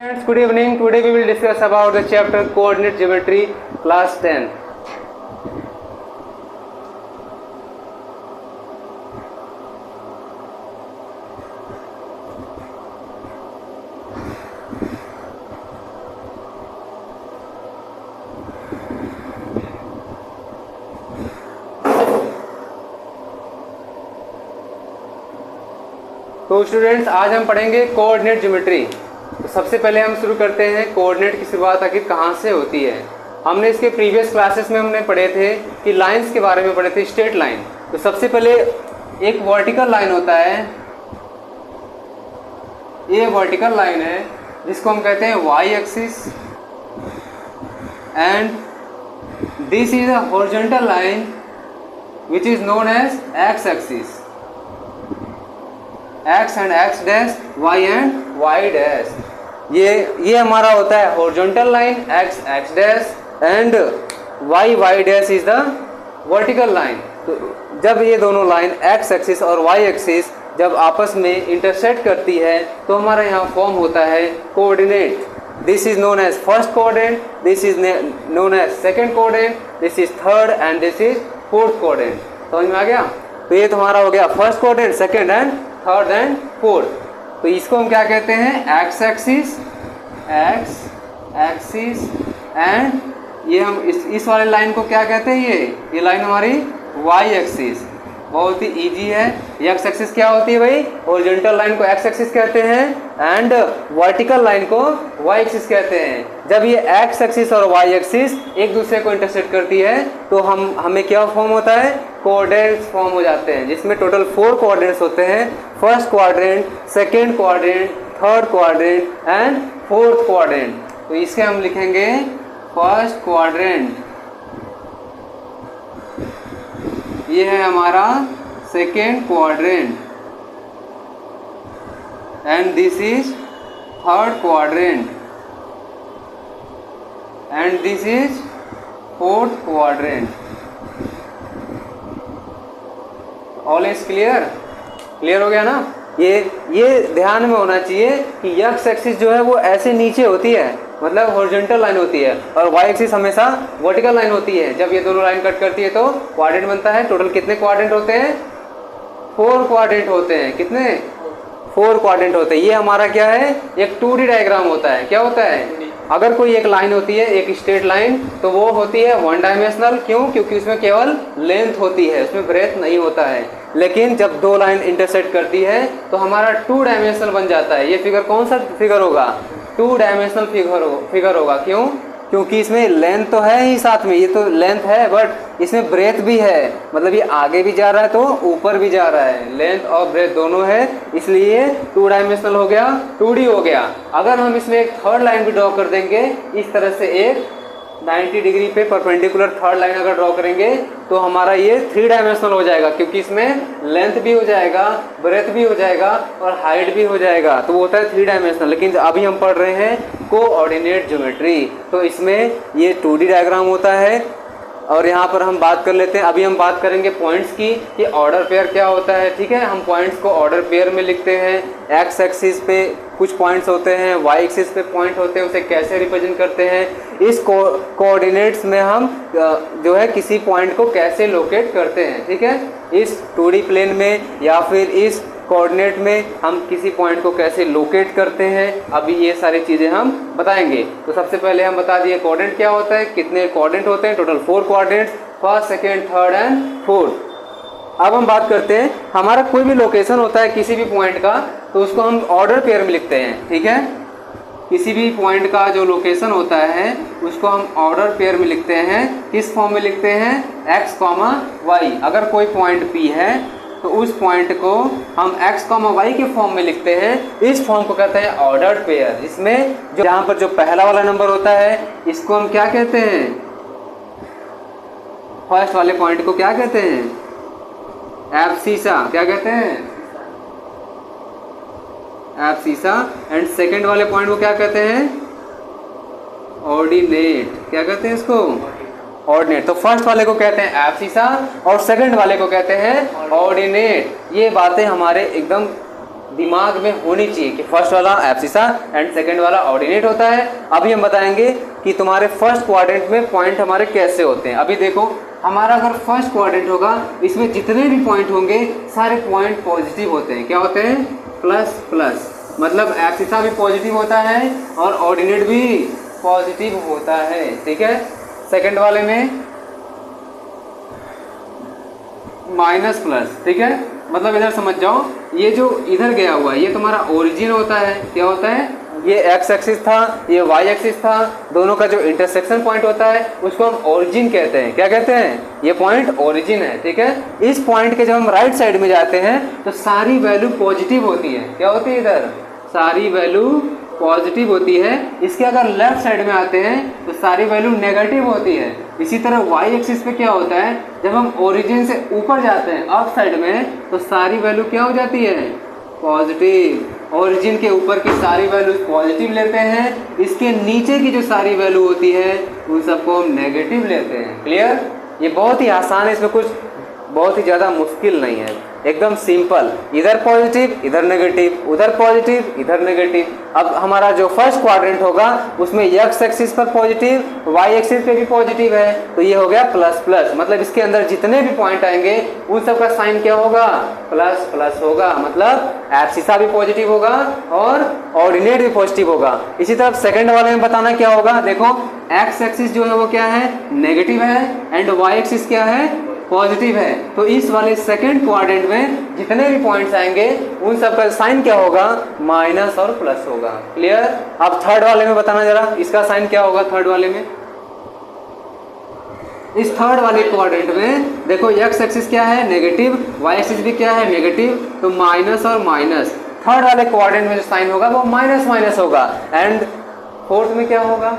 Friends, good evening. Today we will discuss about the chapter Coordinate Geometry, class 10. तो students, आज हम पढ़ेंगे coordinate geometry. तो सबसे पहले हम शुरू करते हैं कोऑर्डिनेट की शुरुआत आखिर कहाँ से होती है। हमने इसके प्रीवियस क्लासेस में हमने पढ़े थे कि लाइंस के बारे में पढ़े थे, स्ट्रेट लाइन। तो सबसे पहले एक वर्टिकल लाइन होता है, ये वर्टिकल लाइन है जिसको हम कहते हैं y axis, and this is a horizontal line which is known as x axis, x and x dash, y and y dash. ये हमारा होता है horizontal line, x dash and y dash is the vertical line. तो जब ये दोनों line x axis और y axis जब आपस में इंटरसेक्ट करती है तो हमारा यहाँ फॉर्म होता है coordinate. This is known as first coordinate, this is known as second coordinate, this is third and this is fourth coordinate. समझ में आ गया? तो ये तुम्हारा हो गया first coordinate, second and third and fourth. तो इसको हम क्या कहते हैं? एक्स एक्सिस एंड ये हम इस वाले लाइन को क्या कहते हैं? ये लाइन हमारी वाई एक्सिस। बहुत ही इजी है। एक्स एक्सिस क्या होती है भाई? हॉरिजॉन्टल लाइन को एक्स एक्सिस कहते हैं एंड वर्टिकल लाइन को वाई एक्सिस कहते हैं। जब ये एक्स एक्सिस और वाई एक्सिस एक दूसरे को इंटरसेक्ट करती है तो हमें क्या फॉर्म होता है? कोऑर्डिनेट्स फॉर्म हो जाते हैं, जिसमें टोटल 4 कोऑर्डिनेट्स होते हैं। First quadrant, second quadrant, third quadrant and fourth quadrant. तो इसके हम लिखेंगे फर्स्ट क्वाड्रेंट, ये है हमारा second quadrant, and this is third quadrant, and this is fourth quadrant. All is clear हो गया ना? ये ध्यान में होना चाहिए कि एक्स एक्सिस जो है वो ऐसे नीचे होती है, मतलब हॉरिजॉन्टल लाइन होती है, और वाई एक्सिस हमेशा वर्टिकल लाइन होती है। जब ये दोनों लाइन कट करती है तो क्वाड्रेंट बनता है। टोटल कितने क्वाड्रेंट होते हैं? 4 क्वाड्रेंट होते हैं। कितने? 4 क्वाड्रेंट होते हैं। ये हमारा क्या है? एक 2D डायग्राम होता है। क्या होता है? अगर कोई एक लाइन होती है, एक स्ट्रेट लाइन, तो वो होती है 1 डायमेंशनल। क्यों? क्योंकि उसमें केवल लेंथ होती है, उसमें ब्रेथ नहीं होता है। लेकिन जब 2 लाइन इंटरसेक्ट करती है तो हमारा 2 डायमेंशनल बन जाता है। ये फिगर कौन सा फिगर होगा? 2 डायमेंशनल फिगर होगा। क्यों? क्योंकि इसमें लेंथ तो है ही साथ में, ये तो लेंथ है बट इसमें ब्रेथ भी है, मतलब ये आगे भी जा रहा है तो ऊपर भी जा रहा है। लेंथ और ब्रेथ दोनों है, इसलिए 2 डायमेंशनल हो गया, 2D हो गया। अगर हम इसमें एक थर्ड लाइन भी ड्रॉ कर देंगे, इस तरह से एक 90 डिग्री पे परपेंडिकुलर थर्ड लाइन अगर ड्रॉ करेंगे तो हमारा ये 3 डायमेंशनल हो जाएगा, क्योंकि इसमें लेंथ भी हो जाएगा, ब्रेथ भी हो जाएगा और हाइट भी हो जाएगा। तो वो होता है 3 डायमेंशनल। लेकिन अभी हम पढ़ रहे हैं कोऑर्डिनेट ज्योमेट्री, तो इसमें ये 2D डायग्राम होता है। और यहाँ पर हम बात कर लेते हैं, अभी हम बात करेंगे पॉइंट्स की कि ऑर्डर पेयर क्या होता है। ठीक है, हम पॉइंट्स को ऑर्डर पेयर में लिखते हैं। एक्स एक्सिस पे कुछ पॉइंट्स होते हैं, वाई एक्सिस पे पॉइंट होते हैं, उसे कैसे रिप्रेजेंट करते हैं। इस कोऑर्डिनेट्स में हम जो है किसी पॉइंट को कैसे लोकेट करते हैं। ठीक है, इस 2D प्लेन में या फिर इस कोऑर्डिनेट में हम किसी पॉइंट को कैसे लोकेट करते हैं, अभी ये सारी चीज़ें हम बताएंगे। तो सबसे पहले हम बता दिए कोऑर्डिनेट क्या होता है, कितने कोऑर्डिनेट होते हैं। Total 4 coordinates, first, second, third and fourth. अब हम बात करते हैं, हमारा कोई भी लोकेशन होता है किसी भी पॉइंट का, तो उसको हम ऑर्डर पेयर में लिखते हैं। ठीक है, किसी भी पॉइंट का जो लोकेशन होता है उसको हम ऑर्डर पेयर में लिखते हैं। किस फॉर्म में लिखते हैं? x, y। अगर कोई पॉइंट P है तो उस पॉइंट को हम x, y के फॉर्म में लिखते हैं। इस फॉर्म को कहते हैं ऑर्डर्ड पेयर। इसमें जो यहाँ पर जो पहला वाला नंबर होता है इसको हम क्या कहते हैं? फर्स्ट वाले पॉइंट को क्या कहते हैं? एब्सिसा। क्या कहते हैं? एब्सिसा। एंड सेकंड वाले पॉइंट को क्या कहते हैं? ऑर्डिनेट। क्या कहते हैं इसको? ऑर्डिनेट। तो फर्स्ट वाले को कहते हैं एब्सिसा और सेकंड वाले को कहते हैं ऑर्डिनेट। ये बातें हमारे एकदम दिमाग में होनी चाहिए कि फर्स्ट वाला एब्सिसा एंड सेकंड वाला ऑर्डिनेट होता है। अभी हम बताएंगे कि तुम्हारे फर्स्ट क्वाड्रेंट में पॉइंट हमारे कैसे होते हैं। अभी देखो, हमारा अगर फर्स्ट क्वाड्रेंट होगा, इसमें जितने भी पॉइंट होंगे सारे पॉइंट पॉजिटिव होते हैं। क्या होते हैं? प्लस प्लस, मतलब एब्सिसा भी पॉजिटिव होता है और ऑर्डिनेट भी पॉजिटिव होता है। ठीक है। सेकंड वाले में माइनस प्लस। ठीक है, मतलब इधर समझ जाओ, ये जो इधर गया हुआ है ये तुम्हारा ओरिजिन होता है। क्या होता है? ये एक्स एक्सिस था, ये वाई एक्सिस था, दोनों का जो इंटरसेक्शन पॉइंट होता है उसको हम ओरिजिन कहते हैं। क्या कहते हैं? ये पॉइंट ओरिजिन है। ठीक है। इस पॉइंट के जब हम राइट साइड में जाते हैं तो सारी वैल्यू पॉजिटिव होती है। क्या होती है? इधर सारी वैल्यू पॉजिटिव होती है। इसके अगर लेफ्ट साइड में आते हैं तो सारी वैल्यू नेगेटिव होती है। इसी तरह वाई एक्सिस पे क्या होता है, जब हम ओरिजिन से ऊपर जाते हैं अप साइड में तो सारी वैल्यू क्या हो जाती है? पॉजिटिव। ओरिजिन के ऊपर की सारी वैल्यू पॉजिटिव लेते हैं, इसके नीचे की जो सारी वैल्यू होती है उन सबको हम नेगेटिव लेते हैं। क्लियर? ये बहुत ही आसान है, इसमें कुछ बहुत ही ज़्यादा मुश्किल नहीं है, एकदम सिंपल। इधर पॉजिटिव इधर नेगेटिव, उधर पॉजिटिव इधर नेगेटिव। अब हमारा जो फर्स्ट क्वाड्रेंट होगा उसमें एक्स एक्सिस पर पॉजिटिव, वाई एक्सिस पे भी पॉजिटिव है, तो ये हो गया प्लस प्लस। मतलब इसके अंदर जितने भी पॉइंट आएंगे उन सब का साइन क्या होगा? प्लस प्लस होगा। मतलब एब्सिसा भी पॉजिटिव होगा और ऑर्डिनेट भी पॉजिटिव होगा। इसी तरह सेकंड वाले में बताना क्या होगा। देखो, एक्स एक्सिस जो है वो क्या है? नेगेटिव है, एंड वाई एक्सिस क्या है? पॉजिटिव है। तो इस वाले सेकंड क्वाड्रेंट में जितने भी पॉइंट्स आएंगे उन सब का साइन क्या होगा? माइनस और प्लस होगा। क्लियर? अब थर्ड वाले में बताना जरा, इसका साइन क्या होगा थर्ड वाले में? इस थर्ड वाले क्वाड्रेंट में देखो, एक्स एक्सिस क्या है? नेगेटिव, वाई एक्सिस भी क्या है? नेगेटिव, तो माइनस और माइनस। थर्ड वाले क्वाड्रेंट में जो साइन होगा वो माइनस माइनस होगा। एंड फोर्थ में क्या होगा?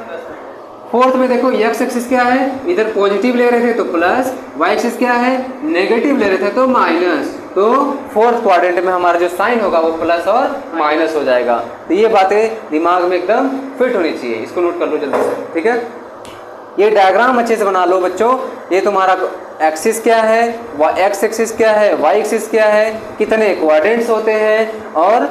फोर्थ में देखो, एक्स एक्सिस क्या है? इधर पॉजिटिव ले रहे थे तो प्लस, वाई एक्सिस क्या है? नेगेटिव ले रहे थे तो माइनस। तो फोर्थ क्वाड्रेंट में हमारा जो साइन होगा वो प्लस और माइनस हो जाएगा। तो ये बातें दिमाग में एकदम फिट होनी चाहिए, इसको नोट कर लो जल्दी से। ठीक है, ये डायग्राम अच्छे से बना लो बच्चों। ये तुम्हारा एक्सिस क्या है, एक्स एक्सिस क्या है, वाई एक्सिस क्या है, कितने क्वाड्रेंट्स होते हैं और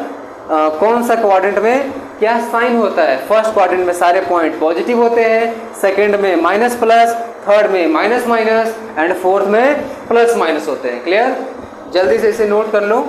कौन सा क्वाड्रेंट में क्या साइन होता है। फर्स्ट क्वाड्रेंट में सारे पॉइंट पॉजिटिव होते हैं, सेकंड में माइनस प्लस, थर्ड में माइनस माइनस एंड फोर्थ में प्लस माइनस होते हैं। क्लियर? जल्दी से इसे नोट कर लो।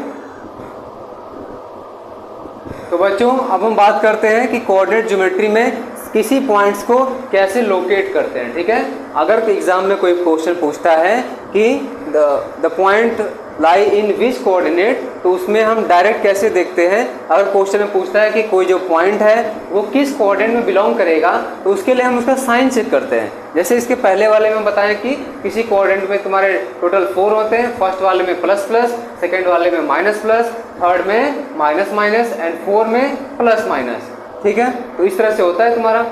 तो बच्चों, अब हम बात करते हैं कि कोऑर्डिनेट ज्योमेट्री में किसी पॉइंट्स को कैसे लोकेट करते हैं। ठीक है, अगर एग्जाम में कोई क्वेश्चन पूछता है कि the point lie in which coordinate, तो उसमें हम डायरेक्ट कैसे देखते हैं। अगर क्वेश्चन में पूछता है कि कोई जो पॉइंट है वो किस कोऑर्डिनेट में बिलोंग करेगा, तो उसके लिए हम उसका साइन चेक करते हैं। जैसे इसके पहले वाले में बताएं कि किसी कोऑर्डिनेट में तुम्हारे टोटल 4 होते हैं। फर्स्ट वाले में प्लस प्लस, सेकेंड वाले में माइनस प्लस, थर्ड में माइनस माइनस एंड 4 में प्लस माइनस। ठीक है, तो इस तरह से होता है तुम्हारा।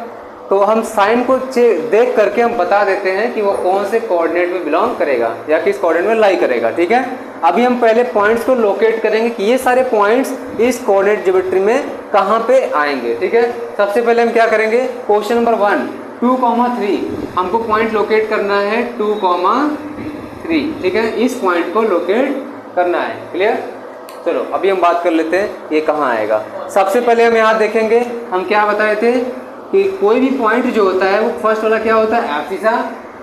तो हम साइन को देख करके हम बता देते हैं कि वो कौन से कोऑर्डिनेट में बिलोंग करेगा या किस कोऑर्डिनेट में लाई करेगा। ठीक है, अभी हम पहले पॉइंट्स को लोकेट करेंगे कि ये सारे पॉइंट्स इस कोऑर्डिनेट ज्योमेट्री में कहाँ पे आएंगे। ठीक है, सबसे पहले हम क्या करेंगे, क्वेश्चन नंबर 1 2,3 हमको पॉइंट लोकेट करना है 2,3। ठीक है, इस पॉइंट को लोकेट करना है। क्लियर? चलो अभी हम बात कर लेते हैं ये कहाँ आएगा। सबसे पहले हम यहाँ देखेंगे, हम क्या बताए थे कि कोई भी पॉइंट जो होता है वो फर्स्ट वाला क्या होता है? एब्सिसा,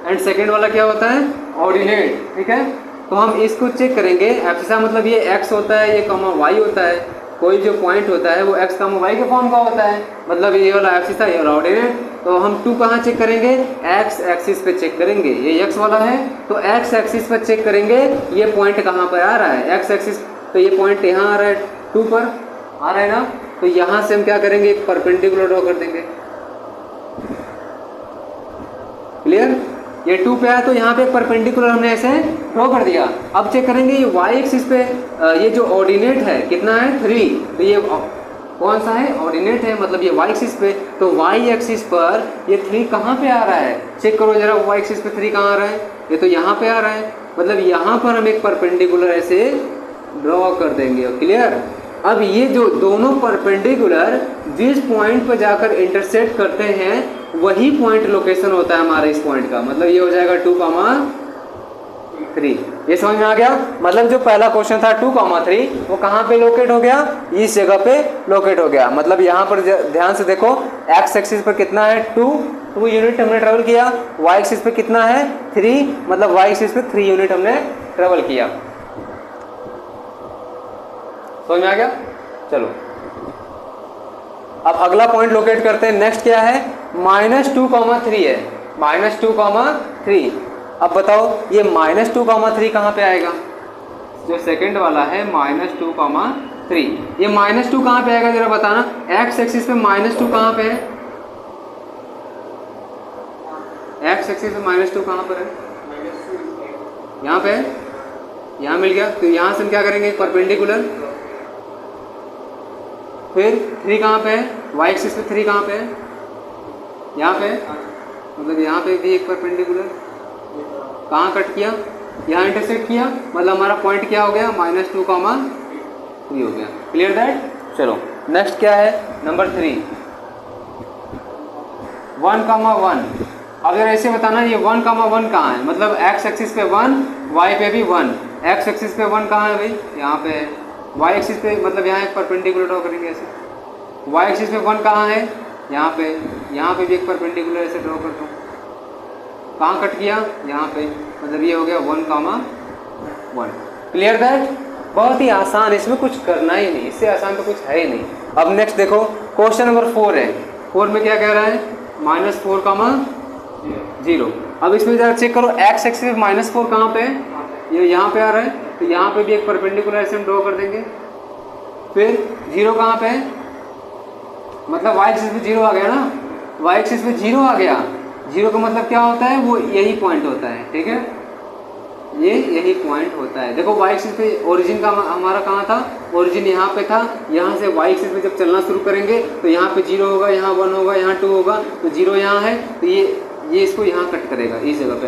एंड सेकंड वाला क्या होता है? ऑर्डिनेट। ठीक है, तो हम इसको चेक करेंगे। एब्सिसा मतलब ये एक्स होता है, ये कॉमा वाई होता है। कोई जो पॉइंट होता है वो एक्स कॉमा वाई के फॉर्म का होता है, मतलब ये वाला एब्सिसा, ये वाला ऑर्डिनेट। तो हम 2 कहाँ चेक करेंगे? एक्स एक्सिस पे चेक करेंगे। ये एक्स वाला है तो एक्स एक्सिस पे चेक करेंगे ये पॉइंट कहाँ पर आ रहा है। एक्स एक्सिस, तो ये पॉइंट यहाँ आ रहा है, 2 पर आ रहा है ना, तो यहाँ से हम क्या करेंगे? एक परपेंडिकुलर ड्रॉ कर देंगे। क्लियर? ये 2 पे आया तो यहाँ पे परपेंडिकुलर हमने ऐसे ड्रॉ कर दिया। अब चेक करेंगे ये वाई एक्सिस पे ये जो ऑर्डिनेट है कितना है? 3। तो ये कौन सा है? ऑर्डिनेट है, मतलब ये वाई एक्सिस पे। तो वाई एक्सिस पर ये 3 कहाँ पे आ रहा है? चेक करो जरा, वाई एक्सिस पे 3 कहाँ आ रहा है? ये तो यहाँ पे आ रहा है, मतलब यहाँ पर हम एक परपेंडिकुलर ऐसे ड्रॉ कर देंगे। क्लियर? अब ये जो दोनों परपेंडिकुलर जिस पॉइंट पर जाकर इंटरसेक्ट करते हैं वही पॉइंट लोकेशन होता है हमारे इस पॉइंट का। मतलब ये हो जाएगा 2,3 3। ये समझ में आ गया? मतलब जो पहला क्वेश्चन था 2,3 वो कहाँ पे लोकेट हो गया? इस जगह पे लोकेट हो गया। मतलब यहाँ पर ध्यान से देखो, एक्स एक्सिस पर कितना है 2 यूनिट हमने ट्रेवल किया, वाई एक्सिस पे कितना है 3, मतलब वाई एक्सिस पे 3 यूनिट हमने ट्रेवल किया। समझ में आ गया? चलो अब अगला पॉइंट लोकेट करते हैं। नेक्स्ट क्या है? -2,3 है, -2,3। अब बताओ ये -2,3 कहाँ पे आएगा? जो सेकंड वाला है -2,3, ये -2 कहाँ पे आएगा जरा बताना। एक्स एक्सिस पे -2 कहाँ पे है? एक्स एक्सिस पे -2 कहाँ पर है? यहाँ पे है, यहाँ मिल गया। तो यहाँ से हम क्या करेंगे? परपेंडिकुलर। फिर 3 कहाँ पे है? वाई एक्सिस पे 3 कहाँ पे है? यहाँ पे, मतलब यहाँ पे भी एक परपेंडिकुलर। कहाँ कट किया? यहाँ इंटरसेक्ट किया, मतलब हमारा पॉइंट क्या हो गया? -2,3 हो गया। Clear that? चलो नेक्स्ट क्या है? नंबर 3, 1,1। अब अगर ऐसे बताना ये 1,1 कहाँ है? मतलब एक्स एक्सिस पे 1, वाई पे भी 1। एक्स एक्सिस पे 1 कहाँ है भाई? यहाँ पे है। वाई एक्सिस पे मतलब यहाँ एक परपेंडिकुलर ड्रॉ करेंगे ऐसे। वाई एक्सिस पे 1 कहाँ है? यहाँ पे। यहाँ पे भी एक परपेंडिकुलर ऐसे ड्रॉ करता हूँ। कहाँ कट किया? यहाँ पे, मतलब ये हो गया 1,1। Clear that? बहुत ही आसान, इसमें कुछ करना ही नहीं, इससे आसान तो कुछ है ही नहीं। अब नेक्स्ट देखो, क्वेश्चन नंबर 4 है। 4 में क्या कह रहा है? -4,0। अब इसमें जरा चेक करो, एक्स एक्सिस पे -4 कहाँ पे है? ये यहाँ पे आ रहा है, तो यहाँ पे भी एक परपेंडिकुलर ऐसे हम ड्रॉ कर देंगे। फिर 0 कहाँ पे है? मतलब वाई एक्सिस पे 0 आ गया ना, वाई एक्सिस पे 0 आ गया। 0 का मतलब क्या होता है? वो यही पॉइंट होता है, ठीक है, ये यही पॉइंट होता है। देखो वाई एक्सिस पे ओरिजिन का हमारा कहाँ था? ओरिजिन यहाँ पे था। यहाँ से वाई एक्सिस पे जब चलना शुरू करेंगे तो यहाँ पे 0 होगा, यहाँ 1 होगा, यहाँ 2 होगा, तो 0 यहाँ है, तो ये इसको यहाँ कट करेगा, इस जगह पे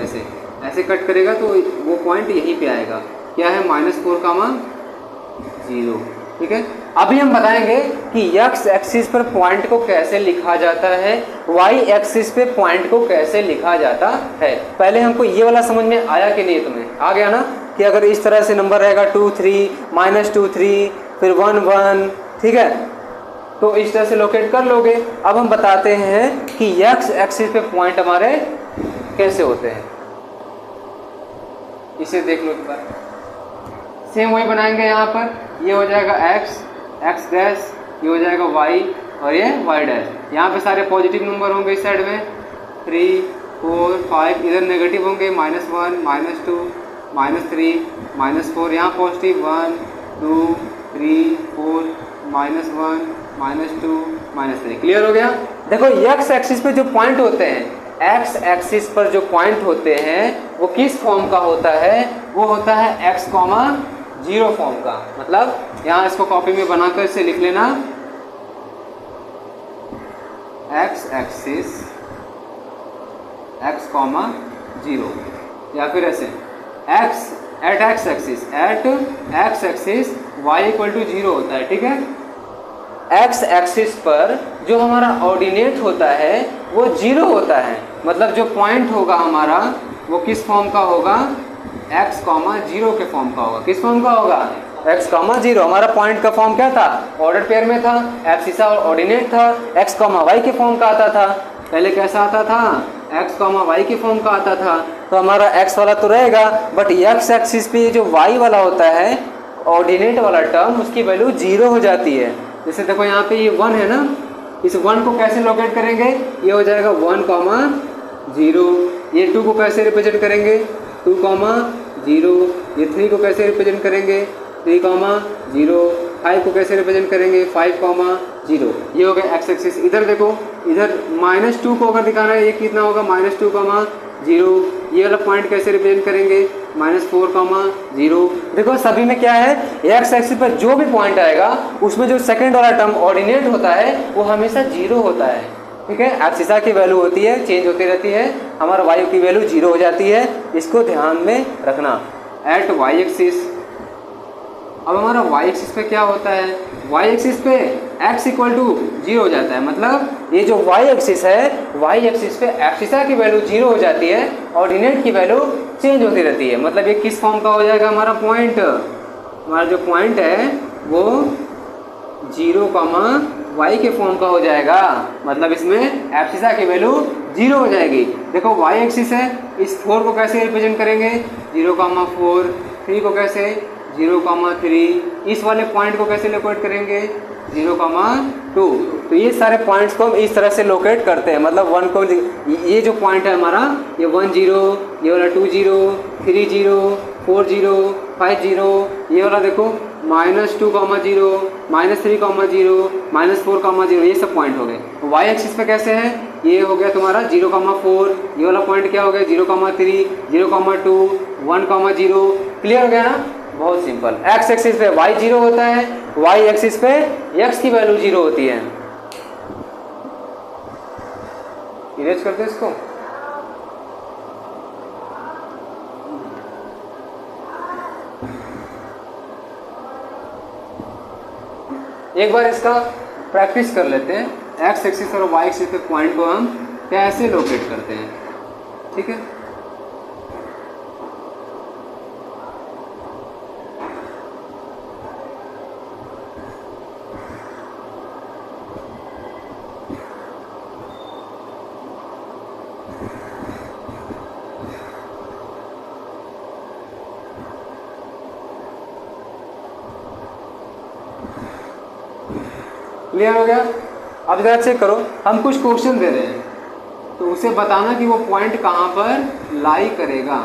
ऐसे कट करेगा, तो वो पॉइंट यहीं पे आएगा। क्या है? -4,0। ठीक है। अभी हम बताएंगे कि एक्स एक्सिस पर पॉइंट को कैसे लिखा जाता है, वाई एक्सिस पे पॉइंट को कैसे लिखा जाता है। पहले हमको ये वाला समझ में आया कि नहीं? तुम्हें आ गया ना कि अगर इस तरह से नंबर रहेगा 2, 3, -2, 3, फिर 1, 1, ठीक है, तो इस तरह से लोकेट कर लोगे। अब हम बताते हैं कि एक्स एक्सिस पे पॉइंट हमारे कैसे होते हैं, इसे देख लो एक बार। सेम वही बनाएंगे। यहाँ पर ये हो जाएगा एक्स डैश, ये हो जाएगा वाई, और ये वाई डैश। यहाँ पे सारे पॉजिटिव नंबर होंगे इस साइड में, 3, 4, 5, इधर नेगेटिव होंगे, -1, -2, -3, -4, यहाँ पॉजिटिव 1, 2, 3, 4, -1, -2, -3। क्लियर हो गया? देखो एक्स एक्सिस पे जो पॉइंट होते हैं, एक्स एक्सिस पर जो पॉइंट होते हैं वो किस फॉर्म का होता है? वो होता है x, 0 फॉर्म का। मतलब यहाँ इसको कॉपी में बनाकर इसे लिख लेना, एक्स एक्सिस x, 0, या फिर ऐसे एट एक्स एक्सिस y = 0 होता है। ठीक है। एक्स एक्सिस पर जो हमारा ऑर्डिनेट होता है वो 0 होता है। मतलब जो पॉइंट होगा हमारा वो किस फॉर्म का होगा? x, 0 के फॉर्म का होगा। किस फॉर्म का होगा? x, 0। हमारा पॉइंट का फॉर्म क्या था? ऑर्डर पेयर में था, एब्सिसा ऑर्डिनेट था, x, y के फॉर्म का आता था। पहले कैसा आता था? x, y के फॉर्म का आता था। तो हमारा x वाला तो रहेगा, बट x एक्सिस पे जो y वाला होता है, ऑर्डिनेट वाला टर्म, उसकी वैल्यू 0 हो जाती है। जैसे देखो यहाँ पे ये 1 है ना, इस 1 को कैसे लोकेट करेंगे? ये हो जाएगा 1, 0। ये 2 को कैसे रिप्रेजेंट करेंगे? 2, 0। ये 3 को कैसे रिप्रेजेंट करेंगे? 3, 0। 5 को कैसे रिप्रेजेंट करेंगे? 5, 0। ये हो गया एक्स एक्सिस। इधर देखो, इधर -2 को अगर दिखाना है, ये कितना होगा? -2, 0। ये वाला पॉइंट कैसे रिप्रेजेंट करेंगे? -4, 0। देखो सभी में क्या है? एक्स एक्सिस पर जो भी पॉइंट आएगा उसमें जो सेकंड वाला टर्म ऑर्डिनेट होता है वो हमेशा 0 होता है। ठीक है। एब्सिसा की वैल्यू होती है, चेंज होती रहती है, हमारा वाई की वैल्यू 0 हो जाती है। इसको ध्यान में रखना। एट वाई एक्सिस, अब हमारा वाई एक्सिस पे क्या होता है? वाई एक्सिस पे x इक्वल टू 0 हो जाता है। मतलब ये जो y एक्सिस है, y एक्सिस पे एब्सिसा की वैल्यू 0 हो जाती है, ऑर्डिनेट की वैल्यू चेंज होती रहती है। मतलब ये किस फॉर्म का हो जाएगा हमारा पॉइंट, हमारा जो पॉइंट है वो 0, y के फॉर्म का हो जाएगा। मतलब इसमें एब्सिसा की वैल्यू 0 हो जाएगी। देखो y एक्सिस है, इस 4 को कैसे रिप्रेजेंट करेंगे, 0,4, 3 को कैसे 0,3, इस वाले पॉइंट को कैसे लोकेट करेंगे 0,2। तो ये सारे पॉइंट्स को हम इस तरह से लोकेट करते हैं। मतलब 1 को, ये जो पॉइंट है हमारा, ये 1 0, ये वाला 2 0, 3 0, 4 0, 5 0, ये वाला देखो -2,0, -3,0, -4,0, ये सब पॉइंट हो गए। y एक्सिस पे कैसे है, ये हो गया तुम्हारा 0,4, ये वाला पॉइंट क्या हो गया 0,3, 0,2, 1,0। क्लियर हो गया ना, बहुत सिंपल। x एक्सिस पे y 0 होता है, y एक्सिस पे x की वैल्यू 0 होती है। इरेज करते हैं इसको। एक बार इसका प्रैक्टिस कर लेते हैं, x एक्सिस और y एक्सिस पे पॉइंट को हम कैसे लोकेट करते हैं। ठीक है, क्लियर हो गया। अब जरा चेक करो, हम कुछ क्वेश्चन दे रहे हैं तो उसे बताना कि वो पॉइंट कहाँ पर लाई करेगा।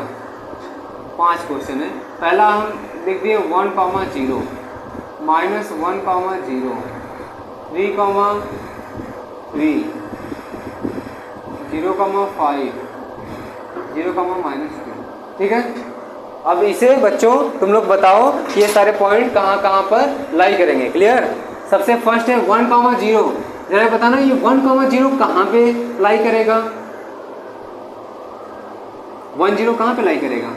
5 क्वेश्चन है। पहला हम लिख दिए 1,0, -1,0, 3,5, 0,5, 0,-2। ठीक है, अब इसे बच्चों तुम लोग बताओ कि ये सारे पॉइंट कहाँ पर लाई करेंगे। क्लियर। सबसे फर्स्ट है 1,0, जरा बताना ये 1,0 कहाँ पे लाई करेगा, 10 कहाँ पे लाई करेगा।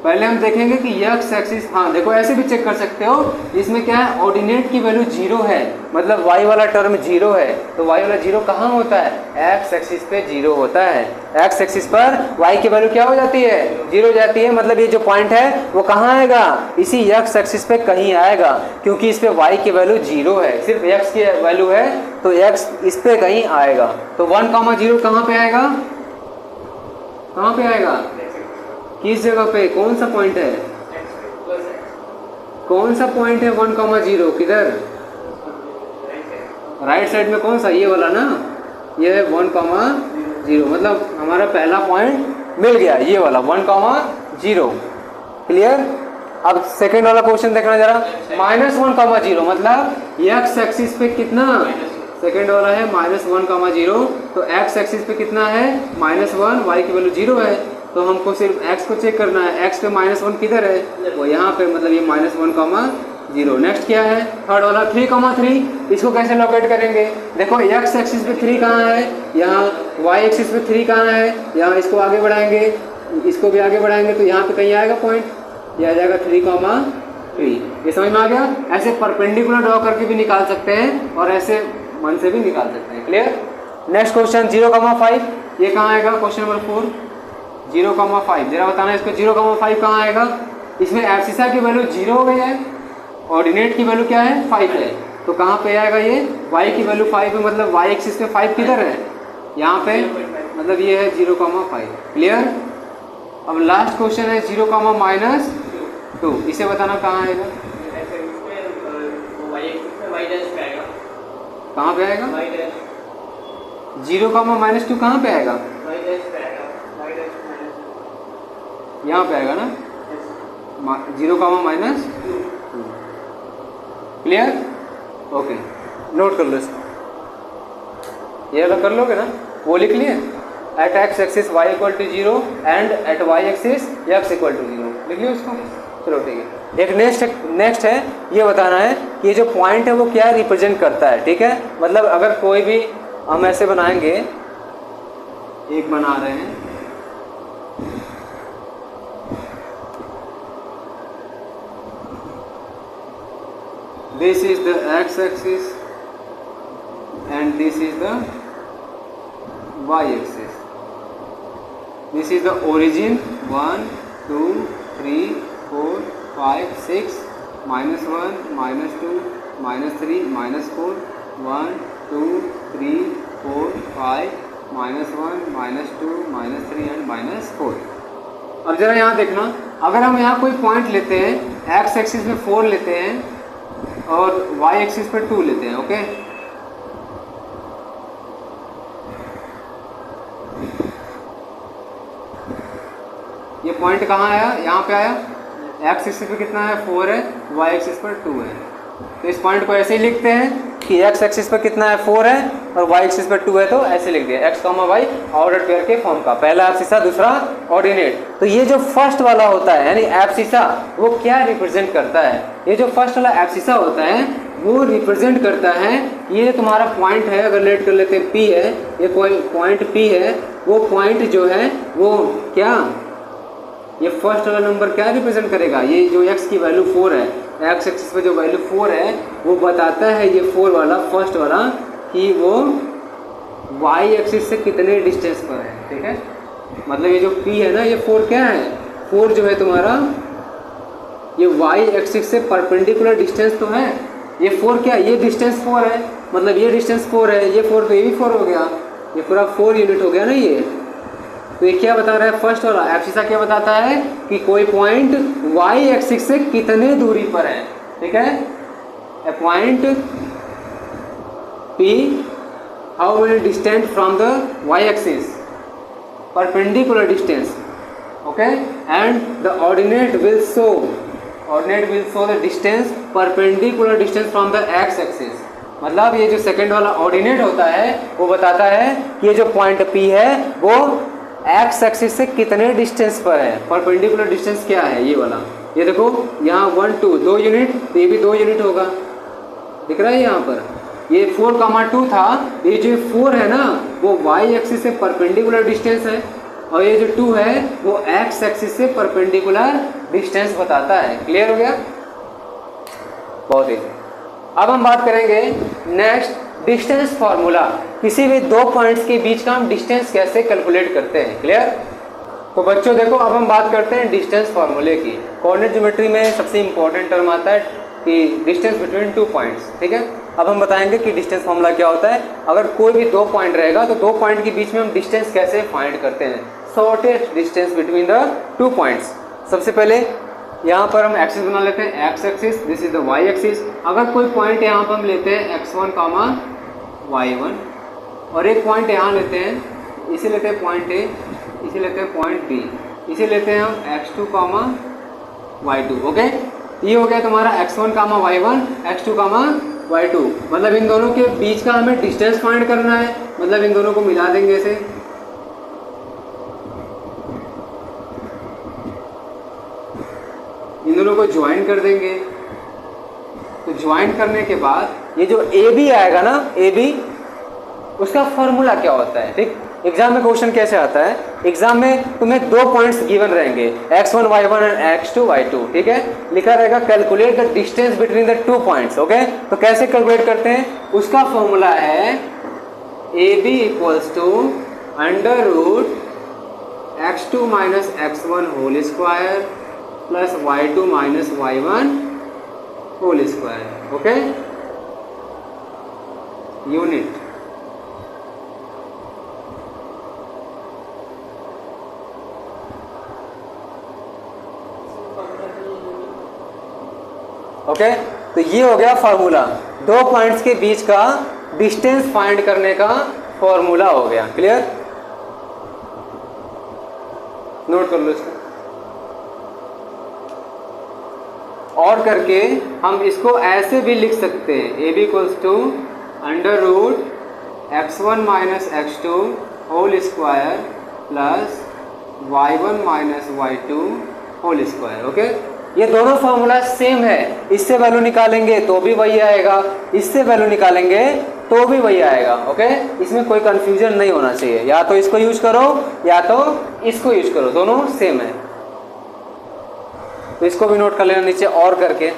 पहले हम देखेंगे कि x एक्सिस, हाँ देखो ऐसे भी चेक कर सकते हो, इसमें क्या है ऑर्डिनेट की वैल्यू 0 है, मतलब y वाला टर्म 0 है, तो y वाला 0 कहाँ होता है, x एक्सिस पे 0 होता है। x एक्सिस पर y की वैल्यू क्या हो जाती है, 0 हो जाती है। मतलब ये जो पॉइंट है वो कहाँ आएगा, इसी x एक्सिस पे कहीं आएगा, क्योंकि इस पे y की वैल्यू 0 है, सिर्फ x की वैल्यू है तो x इस पे कहीं आएगा। तो 1,0 कहाँ पे आएगा, कहाँ पे आएगा, किस जगह पे, कौन सा पॉइंट है, कौन सा पॉइंट है 1,0, किधर, राइट साइड में, कौन सा, ये वाला ना, ये है 1,0। मतलब हमारा पहला पॉइंट मिल गया, ये वाला 1,0। क्लियर। अब सेकंड वाला क्वेश्चन देखना जरा, -1,0, मतलब x एक्सिस पे कितना, सेकंड वाला है -1,0, तो x एक्सिस पे कितना है -1, y की वैल्यू 0 है, तो हमको सिर्फ x को चेक करना है, x पे -1 किधर है, वो यहाँ पे, मतलब ये -1,0। नेक्स्ट क्या है, थर्ड वाला 3,3, इसको कैसे लोकेट करेंगे। देखो x एक्सिस पे 3 कहाँ है, यहाँ y एक्सिस पे 3 कहाँ है, यहाँ इसको आगे बढ़ाएंगे, इसको भी आगे बढ़ाएंगे, तो यहाँ पे कहीं आएगा पॉइंट, ये आ जाएगा 3,3। ये समझ में आ गया। ऐसे परपेंडिकुलर ड्रॉ करके भी निकाल सकते हैं और ऐसे मन से भी निकाल सकते हैं। क्लियर। नेक्स्ट क्वेश्चन 0,5, ये कहाँ आएगा, क्वेश्चन नंबर 4, 0,5। जरा बताना इसको 0,5 कहाँ आएगा। इसमें एब्सिसा की वैल्यू 0 हो गई है, ऑर्डिनेट की वैल्यू क्या है 5 है, तो कहाँ पे आएगा ये, y की वैल्यू 5 है, मतलब y एक्सिस पे 5 किधर है, यहाँ पे, मतलब ये है 0,5। क्लियर। अब लास्ट क्वेश्चन है 0,-2, इसे बताना कहाँ आएगा, कहाँ पे आएगा, 0,-2 कहाँ पे आएगा, यहाँ पे आएगा ना, 0,-2। क्लियर। ओके, नोट कर लो इसको, ये अलग कर लोगे ना, वो लिख लिए, at x axis y = 0 and at y axis x = 0, लिख लियो इसको। चलो ठीक है। एक नेक्स्ट है, ये बताना है कि ये जो पॉइंट है वो क्या रिप्रेजेंट करता है। ठीक है, मतलब अगर कोई भी हम ऐसे बनाएंगे, एक बना रहे हैं, this is the x axis and this is the y axis. This is the origin 1 2 3 4 5 6 -1 -2 -3 -4 1 2 3 4 5 -1 -2 -3 and -4. अब जरा यहाँ देखना, अगर हम यहाँ कोई पॉइंट लेते हैं, एक्स एक्सिस पे 4 लेते हैं और वाई एक्सिस पे 2 लेते हैं. ओके, ये पॉइंट कहाँ आया? यहाँ पे आया. एक्स एक्सिस पे कितना है? 4 है. वाई एक्सिस पर 2 है. तो इस पॉइंट को ऐसे ही लिखते हैं कि एक्स एक्सिस पर कितना है? 4 है और वाई एक्सिस पर 2 है. तो ऐसे लिख दिया x comma y order pair के फॉर्म का. पहला एब्सिसा, दूसरा ऑर्डिनेट. तो ये जो फर्स्ट वाला होता है यानी एब्सिसा, वो क्या रिप्रेजेंट करता है? ये जो फर्स्ट वाला एब्सिसा होता है वो रिप्रेजेंट करता है, ये तुम्हारा पॉइंट है, अगर लेट कर लेते हैं P है, ये कोई पॉइंट P है, वो पॉइंट जो है वो क्या, ये फर्स्ट वाला नंबर क्या रिप्रेजेंट करेगा? ये जो x की वैल्यू 4 है, एक्स एक्सिस पे जो वैल्यू 4 है वो बताता है ये 4 वाला फर्स्ट वाला कि वो y एक्सिस से कितने डिस्टेंस पर है. ठीक है, मतलब ये जो P है ना, ये 4 क्या है? 4 जो है तुम्हारा ये y एक्सिस से परपेंडिकुलर डिस्टेंस तो है. ये 4 क्या, ये डिस्टेंस 4 है, मतलब ये डिस्टेंस 4 है, ये 4 तो ये भी 4 हो गया, ये पूरा 4 यूनिट हो गया ना ये. तो ये क्या बता रहा है? फर्स्ट वाला एब्सिसा क्या बताता है कि कोई पॉइंट y एक्सिस से कितने दूरी पर है. ठीक है, a point P how many distant from the y axis, perpendicular distance. Okay, and the ordinate will show the distance, perpendicular distance from the x axis. मतलब ये जो सेकंड वाला ऑर्डिनेट होता है वो बताता है कि ये जो पॉइंट P है वो एक्स एक्सिस से कितने डिस्टेंस पर है. परपेंडिकुलर डिस्टेंस क्या है? ये वाला. ये देखो यहाँ 1 2 2 यूनिट, तो ये भी 2 यूनिट होगा. दिख रहा है यहाँ पर? ये 4,2 था, ये जो 4 है ना वो वाई एक्सिस से परपेंडिकुलर डिस्टेंस है, और ये जो 2 है वो एक्स एक्सिस से परपेंडिकुलर डिस्टेंस बताता है. क्लियर हो गया? बहुत ही. अब हम बात करेंगे नेक्स्ट, डिस्टेंस फार्मूला. किसी भी दो पॉइंट्स के बीच का हम डिस्टेंस कैसे कैलकुलेट करते हैं. क्लियर? तो बच्चों देखो, अब हम बात करते हैं डिस्टेंस फार्मूले की. कोऑर्डिनेट ज्योमेट्री में सबसे इंपॉर्टेंट टर्म आता है कि डिस्टेंस बिटवीन 2 पॉइंट्स. ठीक है, अब हम बताएंगे कि डिस्टेंस फार्मूला क्या होता है. अगर कोई भी 2 पॉइंट रहेगा तो 2 पॉइंट के बीच में हम डिस्टेंस कैसे फाइंड करते हैं. Shortest distance between the 2 points. सबसे पहले यहाँ पर हम एक्सिस बना लेते हैं, x axis, this is the y axis. अगर कोई पॉइंट यहाँ पर हम लेते हैं x1, y1, और एक पॉइंट यहाँ लेते हैं, इसे लेते हैं पॉइंट A, इसे लेते हैं पॉइंट B, इसे लेते हैं हम x2, y2. ओके, ये हो गया तुम्हारा x1, y1, x2, y2. मतलब इन दोनों के बीच का हमें डिस्टेंस फाइंड करना है. मतलब इन दोनों को मिला देंगे ऐसे, इन दोनों को ज्वाइन कर देंगे. तो ज्वाइन करने के बाद ये जो AB आएगा ना, AB, उसका फॉर्मूला क्या होता है. ठीक, एग्जाम में क्वेश्चन कैसे आता है? एग्जाम में तुम्हें 2 पॉइंट्स गिवन रहेंगे, x1, y1 and x2, y2. ठीक है, लिखा रहेगा calculate the distance between the 2 points. Okay, तो कैसे कैलकुलेट करते हैं? उसका फॉर्मूला है AB equals to √ x2 - x1 whole square plus y2 - y1 whole square. Okay, unit. Okay, तो ये हो गया फार्मूला. 2 पॉइंट्स के बीच का डिस्टेंस फाइंड करने का फॉर्मूला हो गया. क्लियर? नोट कर लो इसको. और करके हम इसको ऐसे भी लिख सकते हैं, AB equals to √ x1 - x2 whole square plus y1 - y2 whole square. Okay, ये दोनों फार्मूला सेम है. इससे वैल्यू निकालेंगे तो भी वही आएगा, इससे वैल्यू निकालेंगे तो भी वही आएगा. ओके, इसमें कोई कंफ्यूजन नहीं होना चाहिए. या तो इसको यूज करो या तो इसको यूज करो, दोनों सेम है. तो इसको भी नोट कर लेना नीचे और करके.